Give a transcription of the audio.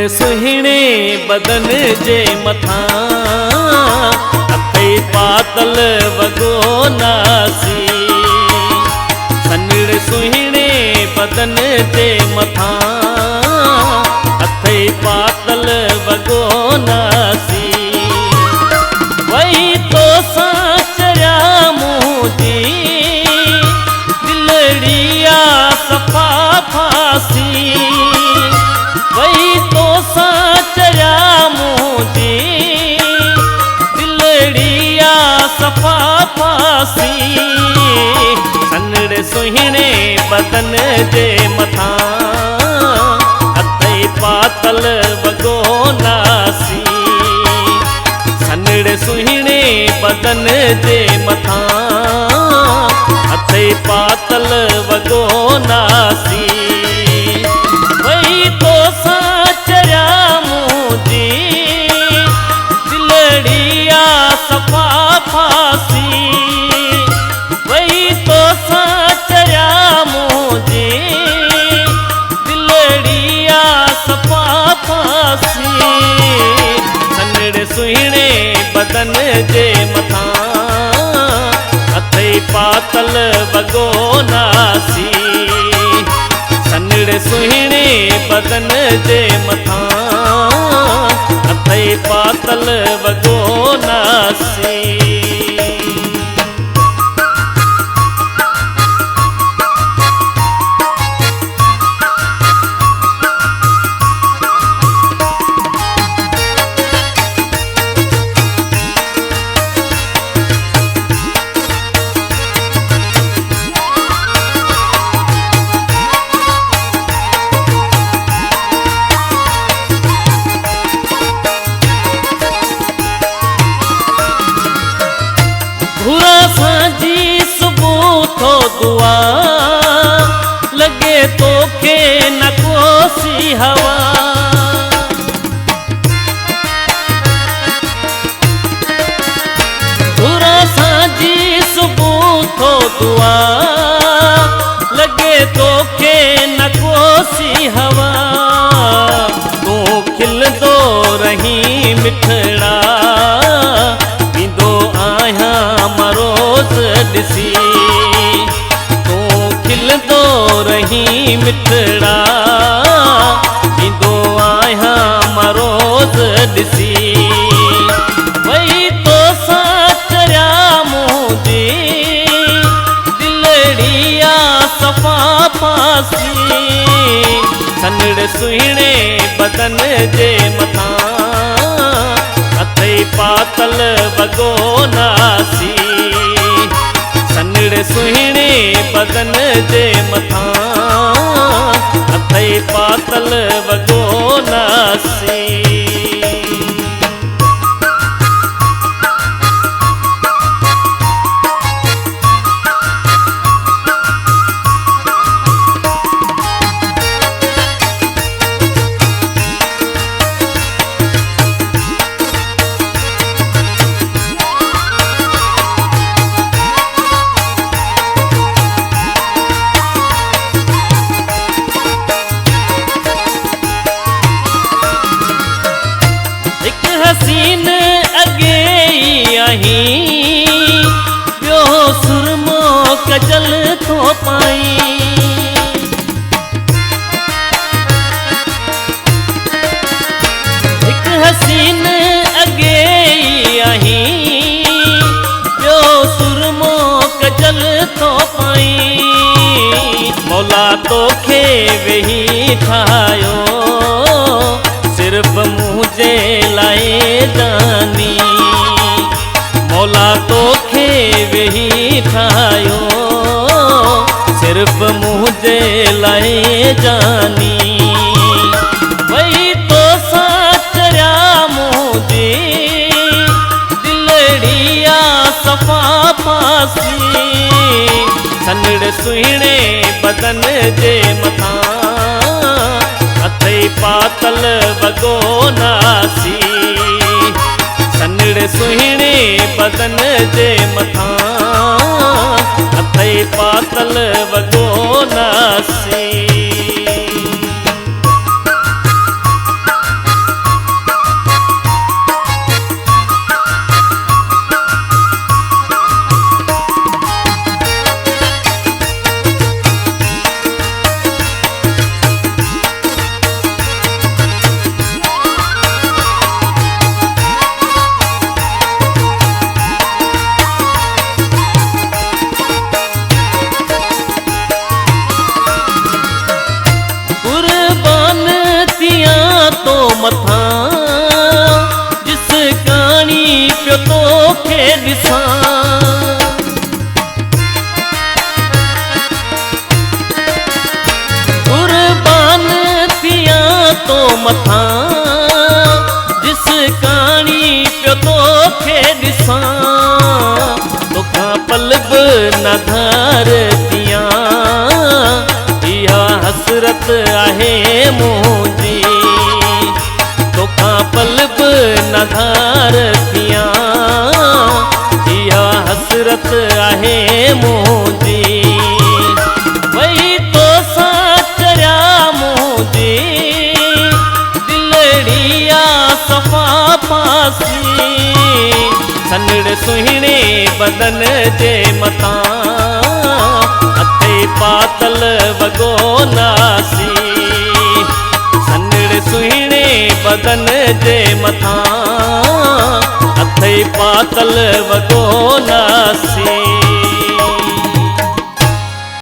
सुहिणे बदन जे मथां अथई पातल वॻो नासी। सनड़ सुहिणे बदन जे मथां अथई पातल वॻो नासी। वही तोसां चरिया मुंहिंजी दिलड़िया सफ़ा फासी। वही तोसां चरिया मुंहिंजी दिलड़िया सफ़ा फासी। सनड़ सुहिणे बदन जे मथां अथई पातल वॻो नासी। सनड़ सुहिणे बदन जे मथां अथई पातल वॻो नासी। वही तोसां चरिया मुंहिंजी दिलड़िया सफ़ा फासी। वही तोसां चरिया मुंहिंजी दिलड़िया सफ़ा फासी। सनड़ सुहिणे बदन जे मथां अथई पातल वॻो नासी। सनड़ सुहिणे बदन जे मथां अथई पातल वॻो नासी। घुरा सांझी सुबुह थो दुआ लॻे तोखे न कोसी हवा। घुरा सांझी सुबुह थो दुआ लॻे तोखे न कोसी हवा। तूं खिलंदो रही मिठड़ा पींदो आहियां मरोज़ ॾिसी। तूं खिलंदो रही मिठड़ा पींदो आहियां मरोज़ ॾिसी। वही तोसां चरिया मुंहिंजी दिलड़िया सफ़ा फासी। सनड़ सुहिणे बदन जे मथां अथई पातल वॻो नासी। सनड़ सुहिणे बदन जे मथां अथई पातल वॻो नासी। हसीन अॻे आहीं ॿियो सुरमो कजल थो पाई। हिकु हसीन अॻे आहीं ॿियो सुरमो कजल थो पाई। मौला तोखे वेही ठाहियो सिर्फ़ मुंहिंजे लाइ जानी। मौला तोखे वेही ठाहियो सिर्फ़ मुंहिंजे लाइ जानी। वही तोसां चरिया मुंहिंजी दिलड़िया सफ़ा फासी। सनड़ सुहिणे बदन जे मथां अथई पातल वॻो नासी। सनड़ सुहिणे बदन जे मथां अथई पातल वॻो नासी। न धरतियां इहा हसरत आहे मुंहिंजी तोखां पल बि न धरतियां इहा हसरत आहे मुंहिंजी वही तोसां चरिया मुंहिंजी दिलड़िया सफ़ा पासी सनड़ सुहिणे बदन जे मथां अथे पातल वॻो नासी सनड़ सुहिणे बदन जे मथां अथे पातल वॻो नासी